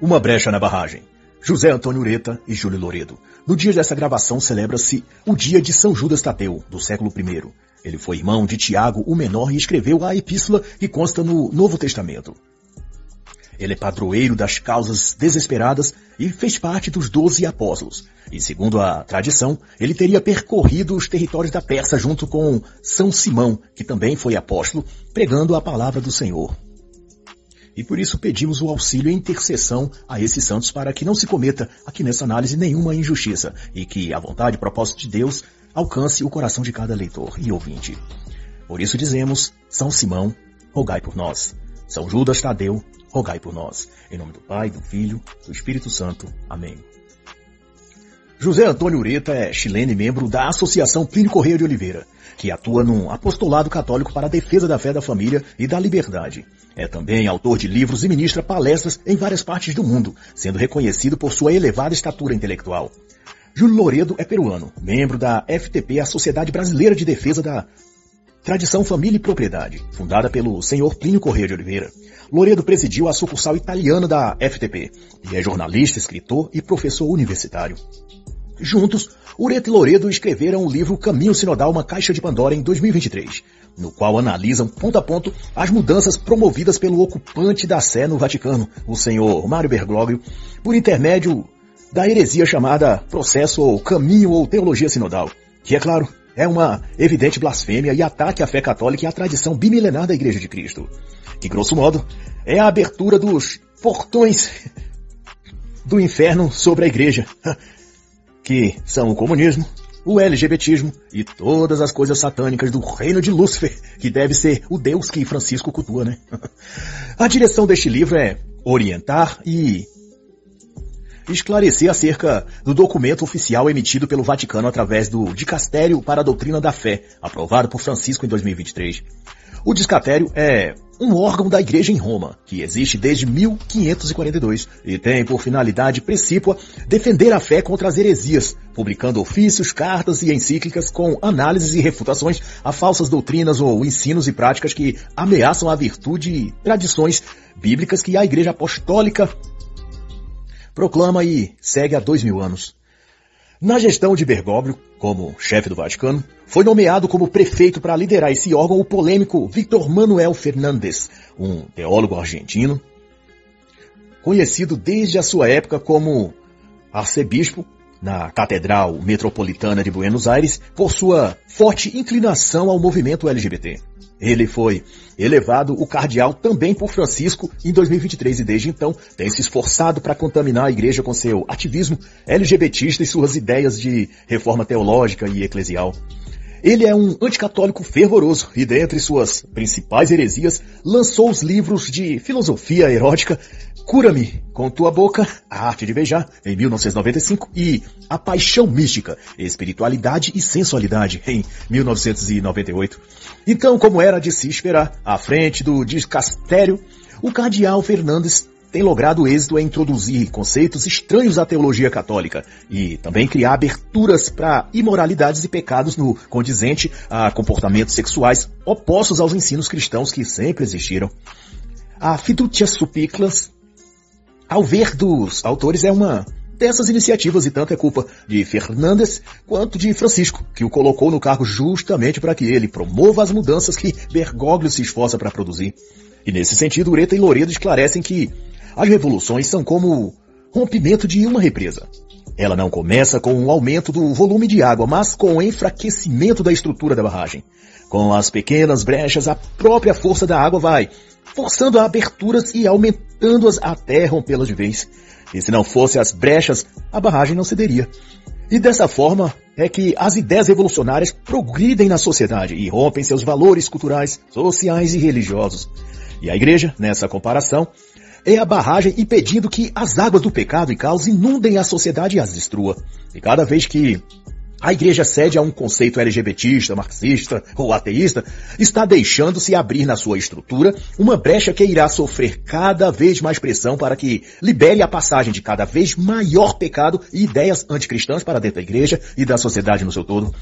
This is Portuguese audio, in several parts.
Uma brecha na barragem. José Antônio Ureta e Júlio Loredo. No dia dessa gravação celebra-se o dia de São Judas Tadeu, do século I. Ele foi irmão de Tiago, o menor, e escreveu a epístola que consta no Novo Testamento. Ele é padroeiro das causas desesperadas e fez parte dos 12 apóstolos. E segundo a tradição, ele teria percorrido os territórios da Pérsia junto com São Simão, que também foi apóstolo, pregando a palavra do Senhor. E por isso pedimos o auxílio e intercessão a esses santos para que não se cometa aqui nessa análise nenhuma injustiça e que a vontade e propósito de Deus alcance o coração de cada leitor e ouvinte. Por isso dizemos, São Simão, rogai por nós. São Judas Tadeu, rogai por nós. Em nome do Pai, do Filho, do Espírito Santo. Amém. José Antônio Ureta é chileno e membro da Associação Plínio Correia de Oliveira, que atua num apostolado católico para a defesa da fé da família e da liberdade. É também autor de livros e ministra palestras em várias partes do mundo, sendo reconhecido por sua elevada estatura intelectual. Júlio Loredo é peruano, membro da FTP, a Sociedade Brasileira de Defesa da Tradição, Família e Propriedade, fundada pelo senhor Plínio Correia de Oliveira. Loredo presidiu a sucursal italiana da FTP e é jornalista, escritor e professor universitário. Juntos, Ureta e Loredo escreveram o livro Caminho Sinodal, uma Caixa de Pandora, em 2023, no qual analisam ponto a ponto as mudanças promovidas pelo ocupante da Sé no Vaticano, o senhor Mário Bergoglio, por intermédio da heresia chamada Processo ou Caminho ou Teologia Sinodal, que, é claro, é uma evidente blasfêmia e ataque à fé católica e à tradição bimilenar da Igreja de Cristo, que, grosso modo, é a abertura dos portões do inferno sobre a Igreja, que são o comunismo, o LGBTismo e todas as coisas satânicas do reino de Lúcifer, que deve ser o Deus que Francisco cultua, né? A direção deste livro é orientar e esclarecer acerca do documento oficial emitido pelo Vaticano através do Dicastério para a Doutrina da Fé, aprovado por Francisco em 2023. O Dicastério é um órgão da Igreja em Roma, que existe desde 1542 e tem por finalidade precípua defender a fé contra as heresias, publicando ofícios, cartas e encíclicas com análises e refutações a falsas doutrinas ou ensinos e práticas que ameaçam a virtude e tradições bíblicas que a Igreja Apostólica proclama e segue há 2000 anos. Na gestão de Bergoglio, como chefe do Vaticano, foi nomeado como prefeito para liderar esse órgão o polêmico Víctor Manuel Fernández, um teólogo argentino, conhecido desde a sua época como arcebispo na Catedral Metropolitana de Buenos Aires por sua forte inclinação ao movimento LGBT. Ele foi elevado o cardeal também por Francisco em 2023 e desde então tem se esforçado para contaminar a igreja com seu ativismo LGBTista e suas ideias de reforma teológica e eclesial. Ele é um anticatólico fervoroso e, dentre suas principais heresias, lançou os livros de filosofia erótica Cura-me com tua boca, a arte de beijar, em 1995, e A Paixão Mística, Espiritualidade e Sensualidade, em 1998. Então, como era de se esperar, à frente do dicastério, o cardeal Fernandes tem logrado êxito em introduzir conceitos estranhos à teologia católica e também criar aberturas para imoralidades e pecados no condizente a comportamentos sexuais opostos aos ensinos cristãos que sempre existiram. A Fiducia Supplicans, ao ver dos autores, é uma dessas iniciativas e tanto é culpa de Fernandes quanto de Francisco, que o colocou no cargo justamente para que ele promova as mudanças que Bergoglio se esforça para produzir. E nesse sentido, Ureta e Loredo esclarecem que as revoluções são como o rompimento de uma represa. Ela não começa com um aumento do volume de água, mas com o enfraquecimento da estrutura da barragem. Com as pequenas brechas, a própria força da água vai forçando aberturas e aumentando-as até rompê-las de vez. E se não fossem as brechas, a barragem não cederia. E dessa forma é que as ideias revolucionárias progridem na sociedade e rompem seus valores culturais, sociais e religiosos. E a igreja, nessa comparação, é a barragem impedindo que as águas do pecado e caos inundem a sociedade e as destrua. E cada vez que a igreja cede a um conceito LGBTista, marxista ou ateísta, está deixando-se abrir na sua estrutura uma brecha que irá sofrer cada vez mais pressão para que libere a passagem de cada vez maior pecado e ideias anticristãs para dentro da igreja e da sociedade no seu todo.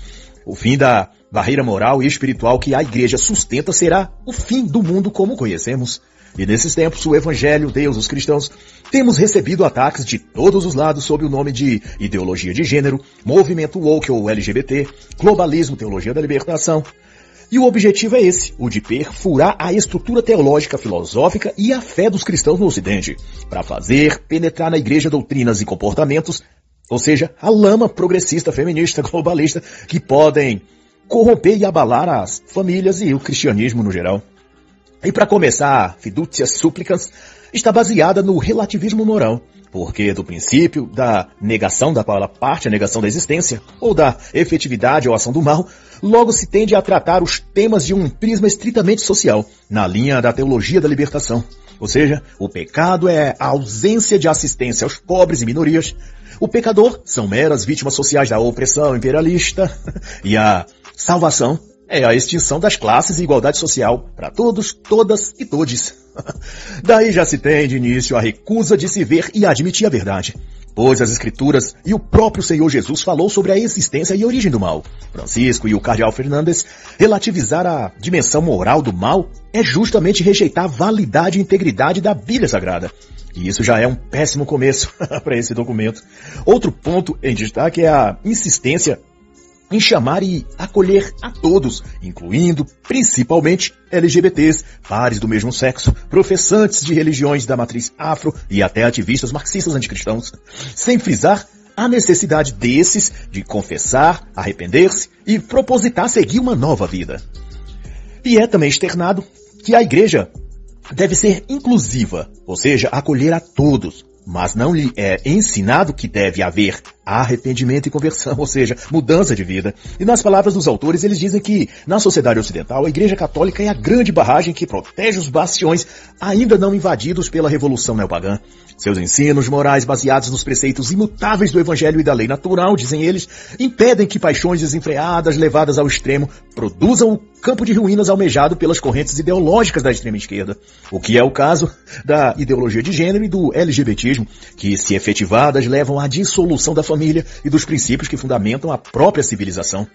O fim da barreira moral e espiritual que a igreja sustenta será o fim do mundo como conhecemos. E nesses tempos, o Evangelho, Deus, os cristãos, temos recebido ataques de todos os lados sob o nome de ideologia de gênero, movimento woke ou LGBT, globalismo, teologia da libertação. E o objetivo é esse, o de perfurar a estrutura teológica, filosófica e a fé dos cristãos no Ocidente, para fazer penetrar na igreja doutrinas e comportamentos, ou seja, a lama progressista, feminista, globalista, que podem corromper e abalar as famílias e o cristianismo no geral. E para começar, Fiducia Supplicans está baseada no relativismo moral, porque do princípio da negação da parte, a negação da existência, ou da efetividade ou ação do mal, logo se tende a tratar os temas de um prisma estritamente social, na linha da teologia da libertação. Ou seja, o pecado é a ausência de assistência aos pobres e minorias, o pecador são meras vítimas sociais da opressão imperialista, e a salvação é a extinção das classes e igualdade social para todos, todas e todes. Daí já se tem de início a recusa de se ver e admitir a verdade, pois as Escrituras e o próprio Senhor Jesus falou sobre a existência e a origem do mal. Francisco e o cardeal Fernandes relativizar a dimensão moral do mal é justamente rejeitar a validade e integridade da Bíblia Sagrada. E isso já é um péssimo começo para esse documento. Outro ponto em destaque é a insistência em chamar e acolher a todos, incluindo principalmente LGBTs, pares do mesmo sexo, professantes de religiões da matriz afro e até ativistas marxistas anticristãos, sem frisar a necessidade desses de confessar, arrepender-se e propositar seguir uma nova vida. E é também externado que a igreja deve ser inclusiva, ou seja, acolher a todos, mas não lhe é ensinado que deve haver arrependimento e conversão, ou seja, mudança de vida. E nas palavras dos autores, eles dizem que, na sociedade ocidental, a Igreja Católica é a grande barragem que protege os bastiões ainda não invadidos pela Revolução Neopagã. Seus ensinos morais baseados nos preceitos imutáveis do Evangelho e da lei natural, dizem eles, impedem que paixões desenfreadas, levadas ao extremo, produzam o campo de ruínas almejado pelas correntes ideológicas da extrema esquerda, o que é o caso da ideologia de gênero e do LGBTismo, que, se efetivadas, levam à dissolução da família e dos princípios que fundamentam a própria civilização.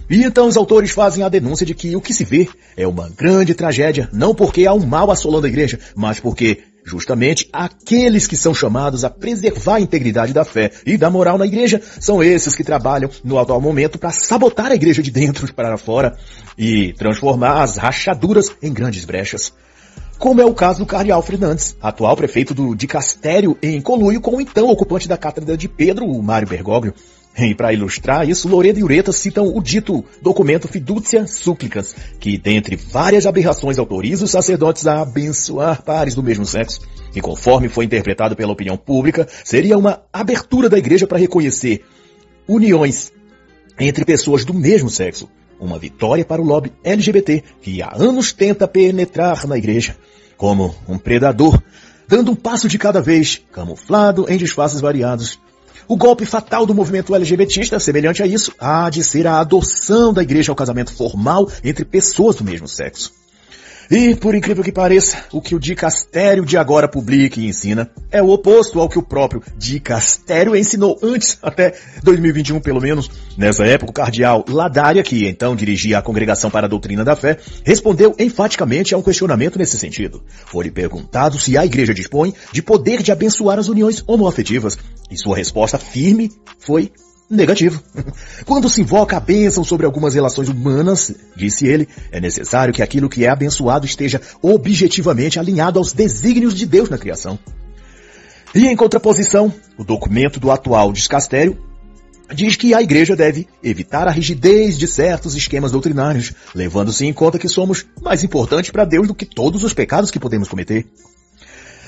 E então os autores fazem a denúncia de que o que se vê é uma grande tragédia, não porque há um mal assolando a igreja, mas porque justamente aqueles que são chamados a preservar a integridade da fé e da moral na igreja são esses que trabalham no atual momento para sabotar a igreja de dentro para fora e transformar as rachaduras em grandes brechas. Como é o caso do cardeal Fernandes, atual prefeito do dicastério em conluio com o então ocupante da cátedra de Pedro, o Mário Bergoglio. E para ilustrar isso, Loredo e Ureta citam o dito documento Fiducia Supplicans, que, dentre várias aberrações, autoriza os sacerdotes a abençoar pares do mesmo sexo, e conforme foi interpretado pela opinião pública, seria uma abertura da igreja para reconhecer uniões entre pessoas do mesmo sexo. Uma vitória para o lobby LGBT, que há anos tenta penetrar na igreja, como um predador, dando um passo de cada vez, camuflado em disfarces variados. O golpe fatal do movimento LGBTista, semelhante a isso, há de ser a adoção da igreja ao casamento formal entre pessoas do mesmo sexo. E, por incrível que pareça, o que o dicastério de agora publica e ensina é o oposto ao que o próprio dicastério ensinou antes, até 2021 pelo menos. Nessa época, o cardeal Ladária, que então dirigia a Congregação para a Doutrina da Fé, respondeu enfaticamente a um questionamento nesse sentido. Foi-lhe perguntado se a igreja dispõe de poder de abençoar as uniões homoafetivas, e sua resposta firme foi negativo. Quando se invoca a bênção sobre algumas relações humanas, disse ele, é necessário que aquilo que é abençoado esteja objetivamente alinhado aos desígnios de Deus na criação. E em contraposição, o documento do atual dicastério diz que a igreja deve evitar a rigidez de certos esquemas doutrinários, levando-se em conta que somos mais importantes para Deus do que todos os pecados que podemos cometer.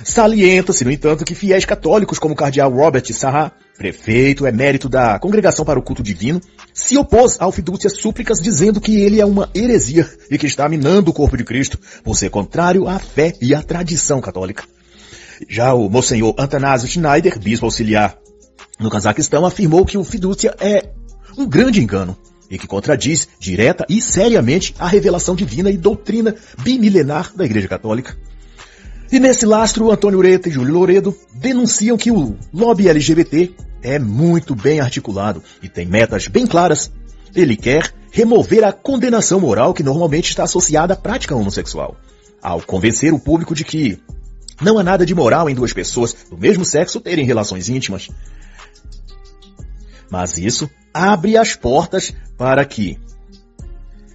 Salienta-se, no entanto, que fiéis católicos como o cardeal Robert Sarra, prefeito emérito da Congregação para o Culto Divino, se opôs ao Fiducia Supplicans dizendo que ele é uma heresia e que está minando o corpo de Cristo por ser contrário à fé e à tradição católica. Já o Monsenhor Antanásio Schneider, bispo auxiliar no Cazaquistão, afirmou que o Fiducia é um grande engano e que contradiz direta e seriamente a revelação divina e doutrina bimilenar da Igreja Católica. E nesse lastro, Antônio Ureta e Júlio Loredo denunciam que o lobby LGBT é muito bem articulado e tem metas bem claras. Ele quer remover a condenação moral que normalmente está associada à prática homossexual. ao convencer o público de que não há nada de moral em duas pessoas do mesmo sexo terem relações íntimas. Mas isso abre as portas para que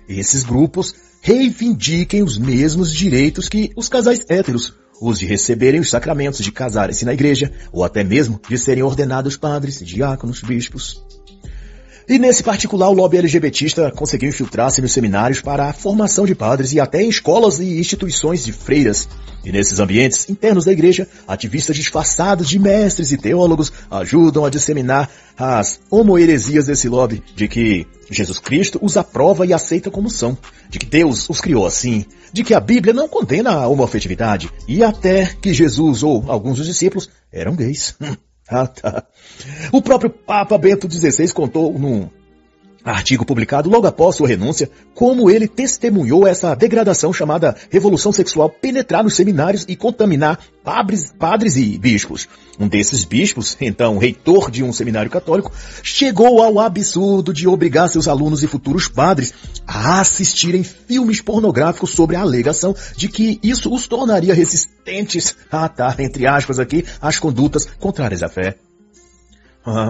esses grupos reivindiquem os mesmos direitos que os casais héteros, os de receberem os sacramentos, de casarem-se na igreja, ou até mesmo de serem ordenados padres, diáconos, bispos. E nesse particular, o lobby LGBTista conseguiu infiltrar-se nos seminários para a formação de padres e até em escolas e instituições de freiras. E nesses ambientes internos da igreja, ativistas disfarçados de mestres e teólogos ajudam a disseminar as homoeresias desse lobby, de que Jesus Cristo os aprova e aceita como são, de que Deus os criou assim, de que a Bíblia não condena a homoafetividade, e até que Jesus ou alguns dos discípulos eram gays. O próprio Papa Bento XVI contou num artigo publicado logo após sua renúncia como ele testemunhou essa degradação chamada revolução sexual penetrar nos seminários e contaminar padres e bispos. Um desses bispos, então reitor de um seminário católico, chegou ao absurdo de obrigar seus alunos e futuros padres a assistirem filmes pornográficos sobre a alegação de que isso os tornaria resistentes, entre aspas aqui, às condutas contrárias à fé.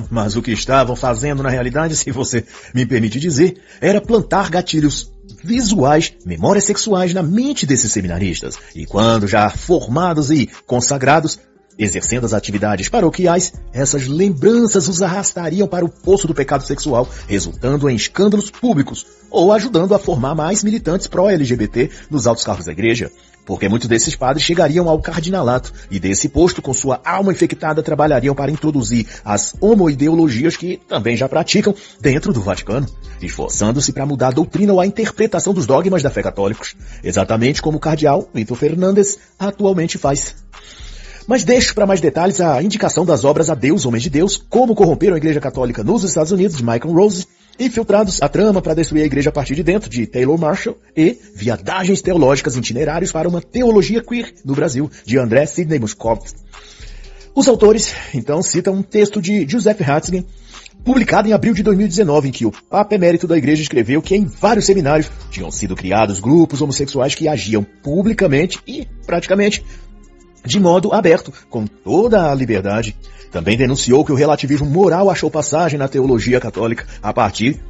Mas o que estavam fazendo na realidade, se você me permite dizer, era plantar gatilhos visuais, memórias sexuais na mente desses seminaristas. E quando já formados e consagrados, exercendo as atividades paroquiais, essas lembranças os arrastariam para o poço do pecado sexual, resultando em escândalos públicos, ou ajudando a formar mais militantes pró-LGBT nos altos cargos da igreja. Porque muitos desses padres chegariam ao cardinalato e desse posto, com sua alma infectada, trabalhariam para introduzir as homoideologias que também já praticam dentro do Vaticano, esforçando-se para mudar a doutrina ou a interpretação dos dogmas da fé católicos, exatamente como o cardeal Vitor Fernandes atualmente faz. Mas deixo para mais detalhes a indicação das obras A Deus, Homens de Deus, Como Corromperam a Igreja Católica nos Estados Unidos, de Michael Rose, Infiltrados, a trama para destruir a igreja a partir de dentro, de Taylor Marshall, e Viadagens Teológicas Itinerários para uma Teologia Queer no Brasil, de André Sidney Muscov. Os autores, então, citam um texto de Joseph Ratzinger, publicado em abril de 2019, em que o Papa Emérito da Igreja escreveu que em vários seminários tinham sido criados grupos homossexuais que agiam publicamente e, praticamente, de modo aberto, com toda a liberdade. Também denunciou que o relativismo moral achou passagem na teologia católica a partir,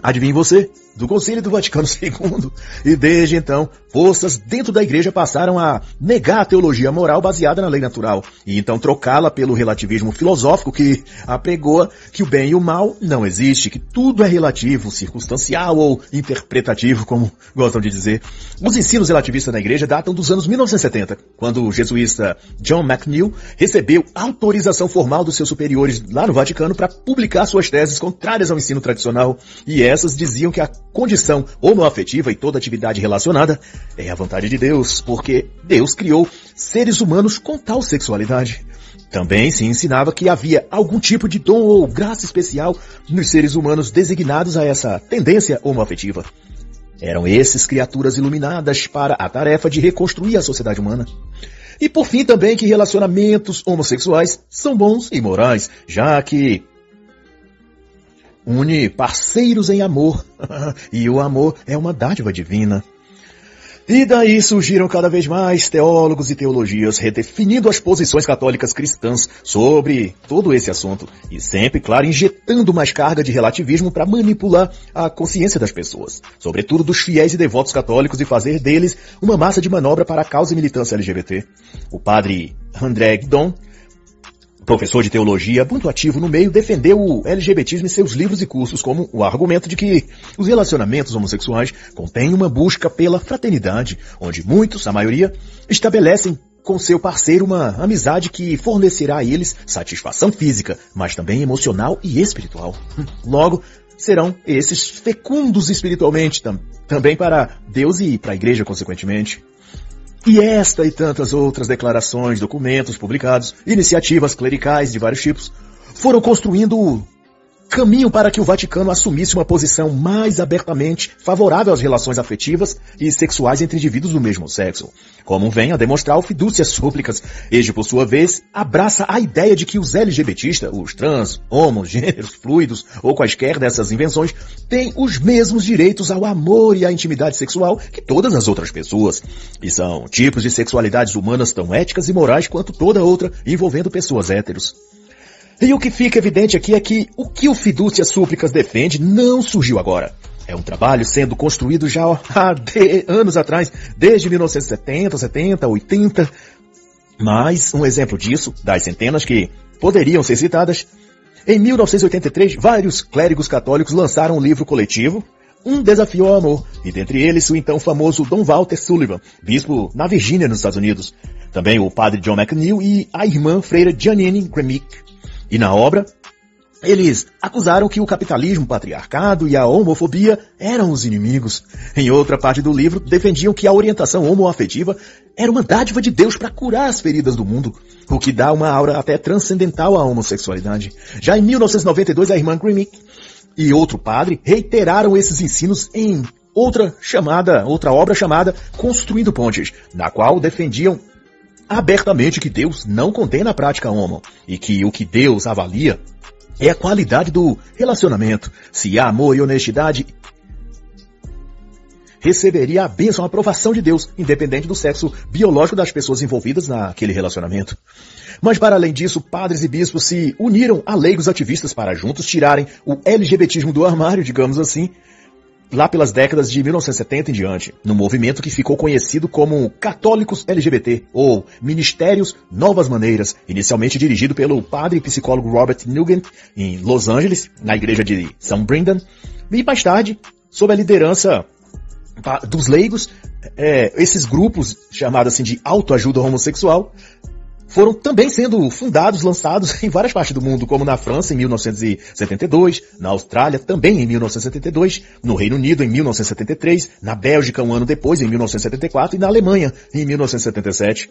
adivinhe você, do Concílio do Vaticano II. E desde então, forças dentro da igreja passaram a negar a teologia moral baseada na lei natural, e então trocá-la pelo relativismo filosófico que apregoa que o bem e o mal não existe, que tudo é relativo, circunstancial ou interpretativo, como gostam de dizer. Os ensinos relativistas na igreja datam dos anos 1970, quando o jesuísta John McNeill recebeu autorização formal dos seus superiores lá no Vaticano para publicar suas teses contrárias ao ensino tradicional, e essas diziam que a condição homoafetiva e toda atividade relacionada é a vontade de Deus, porque Deus criou seres humanos com tal sexualidade. Também se ensinava que havia algum tipo de dom ou graça especial nos seres humanos designados a essa tendência homoafetiva. Eram esses criaturas iluminadas para a tarefa de reconstruir a sociedade humana. E por fim também que relacionamentos homossexuais são bons e morais, já que une parceiros em amor, e o amor é uma dádiva divina. E daí surgiram cada vez mais teólogos e teologias redefinindo as posições católicas cristãs sobre todo esse assunto, e sempre, claro, injetando mais carga de relativismo para manipular a consciência das pessoas, sobretudo dos fiéis e devotos católicos, e fazer deles uma massa de manobra para a causa e militância LGBT. O padre André Guidon, professor de teologia, muito ativo no meio, defendeu o LGBTismo em seus livros e cursos como o argumento de que os relacionamentos homossexuais contêm uma busca pela fraternidade, onde muitos, a maioria, estabelecem com seu parceiro uma amizade que fornecerá a eles satisfação física, mas também emocional e espiritual. Logo, serão esses fecundos espiritualmente, também para Deus e para a igreja, consequentemente. E esta e tantas outras declarações, documentos publicados, iniciativas clericais de vários tipos, foram construindo caminho para que o Vaticano assumisse uma posição mais abertamente favorável às relações afetivas e sexuais entre indivíduos do mesmo sexo. Como vem a demonstrar o Fiducia Supplicans, este, por sua vez, abraça a ideia de que os LGBTistas, os trans, homos, gêneros, fluidos ou quaisquer dessas invenções, têm os mesmos direitos ao amor e à intimidade sexual que todas as outras pessoas. E são tipos de sexualidades humanas tão éticas e morais quanto toda outra envolvendo pessoas héteros. E o que fica evidente aqui é que o que o Fiducia Supplicans defende não surgiu agora. É um trabalho sendo construído já há anos atrás, desde 1970, 70, 80. Mas um exemplo disso, das centenas que poderiam ser citadas, em 1983, vários clérigos católicos lançaram um livro coletivo, Um Desafio ao Amor, e dentre eles o então famoso Dom Walter Sullivan, bispo na Virgínia, nos Estados Unidos. Também o padre John McNeil e a irmã freira Janine Gremick. E na obra, eles acusaram que o capitalismo, o patriarcado e a homofobia eram os inimigos. Em outra parte do livro, defendiam que a orientação homoafetiva era uma dádiva de Deus para curar as feridas do mundo, o que dá uma aura até transcendental à homossexualidade. Já em 1992, a irmã Gremick e outro padre reiteraram esses ensinos em outra obra chamada Construindo Pontes, na qual defendiam abertamente que Deus não condena a prática homo e que o que Deus avalia é a qualidade do relacionamento. Se há amor e honestidade, receberia a bênção, a aprovação de Deus, independente do sexo biológico das pessoas envolvidas naquele relacionamento. Mas para além disso, padres e bispos se uniram a leigos ativistas para juntos tirarem o LGBTismo do armário, digamos assim, lá pelas décadas de 1970 em diante, num movimento que ficou conhecido como Católicos LGBT, ou Ministérios Novas Maneiras, inicialmente dirigido pelo padre e psicólogo Robert Nugent, em Los Angeles, na igreja de St. Brendan, e mais tarde, sob a liderança dos leigos, esses grupos, chamados assim de autoajuda homossexual, foram também sendo fundados, lançados em várias partes do mundo, como na França em 1972, na Austrália também em 1972, no Reino Unido em 1973, na Bélgica um ano depois, em 1974, e na Alemanha em 1977.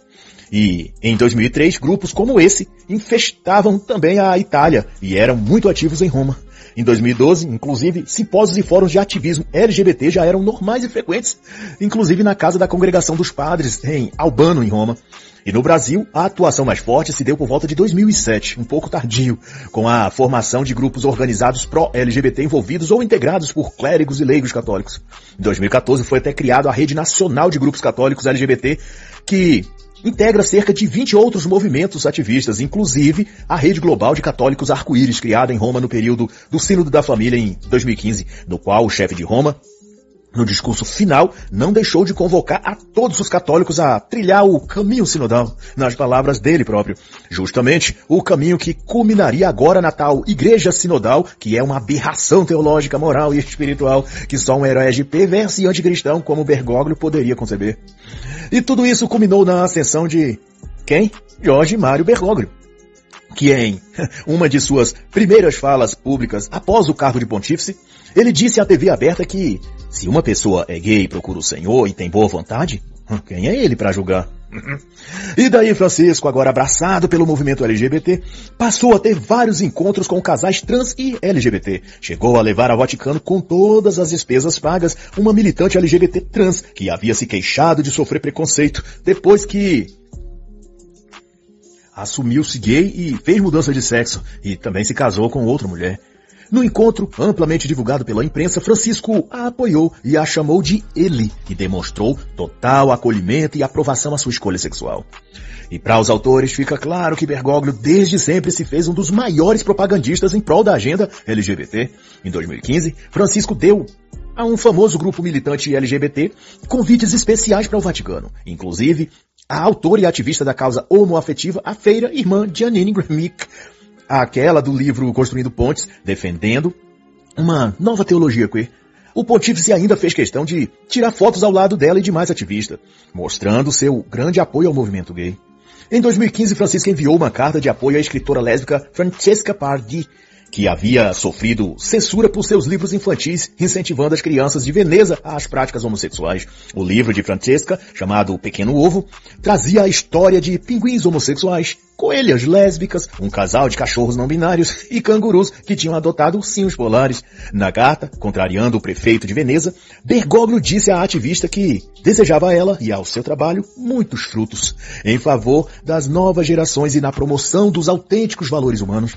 E em 2003, grupos como esse infestavam também a Itália e eram muito ativos em Roma. Em 2012, inclusive, simpósios e fóruns de ativismo LGBT já eram normais e frequentes, inclusive na casa da Congregação dos Padres, em Albano, em Roma. E no Brasil, a atuação mais forte se deu por volta de 2007, um pouco tardio, com a formação de grupos organizados pró-LGBT envolvidos ou integrados por clérigos e leigos católicos. Em 2014 foi até criada a Rede Nacional de Grupos Católicos LGBT, que integra cerca de 20 outros movimentos ativistas, inclusive a Rede Global de Católicos Arco-Íris, criada em Roma no período do Sínodo da Família em 2015, no qual o chefe de Roma, no discurso final, não deixou de convocar a todos os católicos a trilhar o caminho sinodal, nas palavras dele próprio. Justamente o caminho que culminaria agora na tal Igreja Sinodal, que é uma aberração teológica, moral e espiritual que só um herege perverso e anticristão como Bergoglio poderia conceber. E tudo isso culminou na ascensão de quem? Jorge Mário Bergoglio, que em uma de suas primeiras falas públicas após o cargo de pontífice, ele disse à TV aberta que se uma pessoa é gay e procura o Senhor e tem boa vontade, quem é ele para julgar? E daí Francisco, agora abraçado pelo movimento LGBT, passou a ter vários encontros com casais trans e LGBT. Chegou a levar ao Vaticano com todas as despesas pagas uma militante LGBT trans que havia se queixado de sofrer preconceito depois que assumiu-se gay e fez mudança de sexo e também se casou com outra mulher. No encontro, amplamente divulgado pela imprensa, Francisco a apoiou e a chamou de ele e demonstrou total acolhimento e aprovação à sua escolha sexual. E para os autores fica claro que Bergoglio desde sempre se fez um dos maiores propagandistas em prol da agenda LGBT. Em 2015, Francisco deu a um famoso grupo militante LGBT convites especiais para o Vaticano, inclusive a autora e ativista da causa homoafetiva, a freira irmã Janine Gremick, aquela do livro Construindo Pontes, defendendo uma nova teologia queer. O pontífice ainda fez questão de tirar fotos ao lado dela e de mais ativistas, mostrando seu grande apoio ao movimento gay. Em 2015, Francisco enviou uma carta de apoio à escritora lésbica Francesca Pardi, que havia sofrido censura por seus livros infantis, incentivando as crianças de Veneza às práticas homossexuais. O livro de Francesca, chamado Pequeno Ovo, trazia a história de pinguins homossexuais, coelhas lésbicas, um casal de cachorros não binários e cangurus que tinham adotado ursinhos polares. Na carta, contrariando o prefeito de Veneza, Bergoglio disse à ativista que desejava a ela e ao seu trabalho muitos frutos em favor das novas gerações e na promoção dos autênticos valores humanos.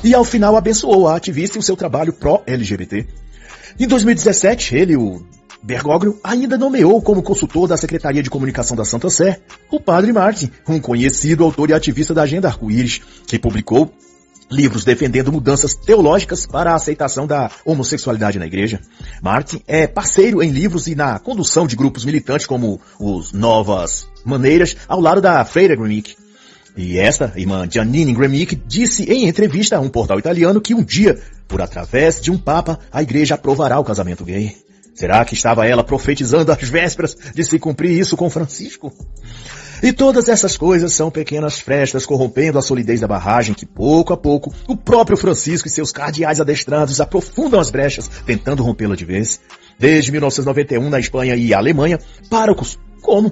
E ao final abençoou a ativista e o seu trabalho pró-LGBT. Em 2017, ele, o Bergoglio, ainda nomeou como consultor da Secretaria de Comunicação da Santa Sé o Padre Martin, um conhecido autor e ativista da Agenda Arco-Íris, que publicou livros defendendo mudanças teológicas para a aceitação da homossexualidade na igreja. Martin é parceiro em livros e na condução de grupos militantes como os Novas Maneiras, ao lado da Freira Gremic. E esta, irmã Giannini Gremic, disse em entrevista a um portal italiano que um dia, por através de um papa, a igreja aprovará o casamento gay. Será que estava ela profetizando às vésperas de se cumprir isso com Francisco? E todas essas coisas são pequenas frestas corrompendo a solidez da barragem que, pouco a pouco, o próprio Francisco e seus cardeais adestrados aprofundam as brechas, tentando rompê-la de vez. Desde 1991, na Espanha e Alemanha, párocos, como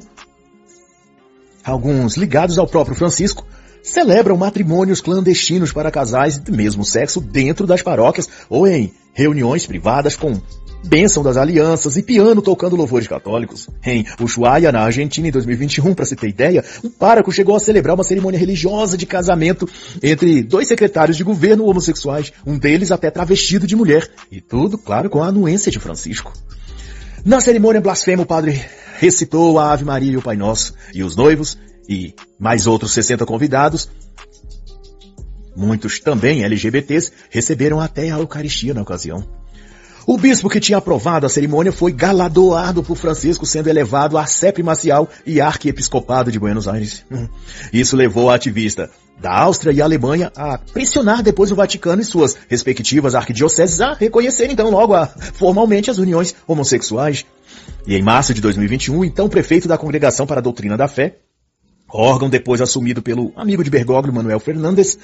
alguns ligados ao próprio Francisco, celebram matrimônios clandestinos para casais do mesmo sexo dentro das paróquias ou em reuniões privadas com bênção das alianças e piano tocando louvores católicos. Em Ushuaia, na Argentina, em 2021, para se ter ideia, um pároco chegou a celebrar uma cerimônia religiosa de casamento entre dois secretários de governo homossexuais, um deles até travestido de mulher, e tudo, claro, com a anuência de Francisco. Na cerimônia blasfema, o padre recitou a Ave Maria e o Pai Nosso, e os noivos, e mais outros 60 convidados, muitos também LGBTs, receberam até a Eucaristia na ocasião. O bispo que tinha aprovado a cerimônia foi galardoado por Francisco, sendo elevado a sé primacial e arquiepiscopado de Buenos Aires. Isso levou a ativista da Áustria e Alemanha a pressionar depois o Vaticano e suas respectivas arquidioceses a reconhecerem então logo formalmente as uniões homossexuais. E em março de 2021, então prefeito da Congregação para a Doutrina da Fé, órgão depois assumido pelo amigo de Bergoglio, Manuel Fernandes,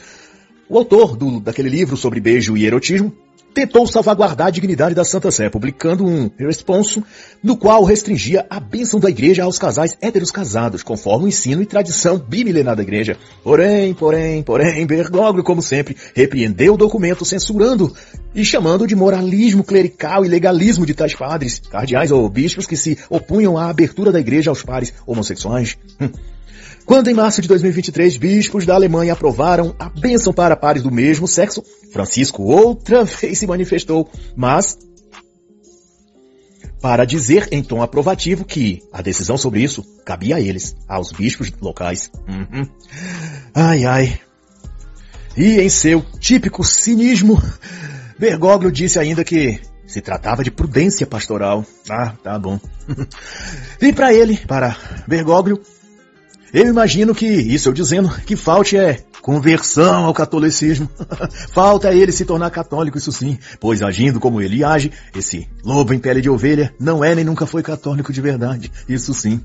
o autor daquele livro sobre beijo e erotismo, tentou salvaguardar a dignidade da Santa Sé, publicando um responso no qual restringia a bênção da igreja aos casais héteros casados, conforme o ensino e tradição bimilenar da igreja. Porém, Bergoglio, como sempre, repreendeu o documento censurando e chamando de moralismo clerical e legalismo de tais padres, cardeais ou bispos que se opunham à abertura da igreja aos pares homossexuais. Quando em março de 2023, bispos da Alemanha aprovaram a bênção para pares do mesmo sexo, Francisco outra vez se manifestou, mas para dizer em tom aprovativo que a decisão sobre isso cabia a eles, aos bispos locais. E em seu típico cinismo, Bergoglio disse ainda que se tratava de prudência pastoral. Tá bom. E para Bergoglio, eu imagino que, isso eu dizendo, que falte conversão ao catolicismo. Falta ele se tornar católico, isso sim, pois agindo como ele age, esse lobo em pele de ovelha não é nem nunca foi católico de verdade, isso sim.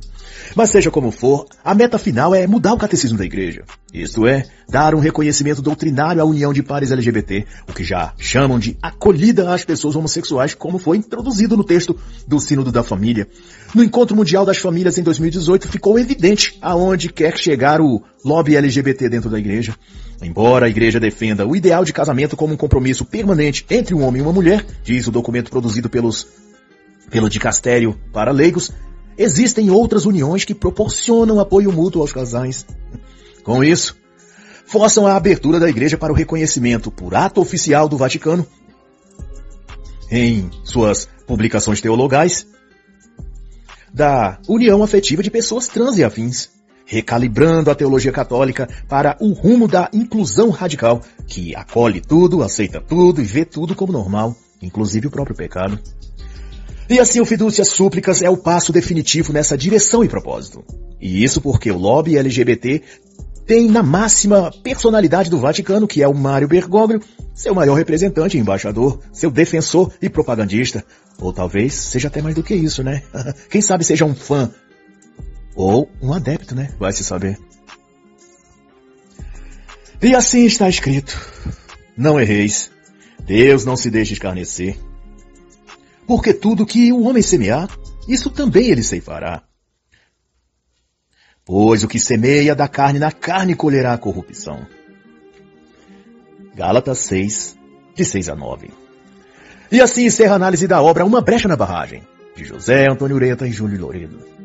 Mas seja como for, a meta final é mudar o catecismo da igreja. Isto é, dar um reconhecimento doutrinário à união de pares LGBT, o que já chamam de acolhida às pessoas homossexuais, como foi introduzido no texto do Sínodo da Família. No Encontro Mundial das Famílias em 2018 ficou evidente aonde quer chegar o lobby LGBT dentro da igreja. Embora a igreja defenda o ideal de casamento como um compromisso permanente entre um homem e uma mulher, diz o documento produzido pelo Dicastério para Leigos, existem outras uniões que proporcionam apoio mútuo aos casais. Com isso, forçam a abertura da igreja para o reconhecimento por ato oficial do Vaticano, em suas publicações teologais, da união afetiva de pessoas trans e afins, recalibrando a teologia católica para o rumo da inclusão radical, que acolhe tudo, aceita tudo e vê tudo como normal, inclusive o próprio pecado. E assim o Fidúcia Súplicas é o passo definitivo nessa direção e propósito. E isso porque o lobby LGBT tem na máxima personalidade do Vaticano, que é o Mário Bergoglio, seu maior representante e embaixador, seu defensor e propagandista. Ou talvez seja até mais do que isso, né? Quem sabe seja um fã ou um adepto, né? Vai se saber. E assim está escrito: não erreis. Deus não se deixa escarnecer. Porque tudo que o homem semear, isso também ele ceifará. Pois o que semeia da carne, na carne colherá a corrupção. Gálatas 6, de 6 a 9. E assim encerra a análise da obra Uma Brecha na Barragem, de José Antônio Ureta e Júlio Loredo.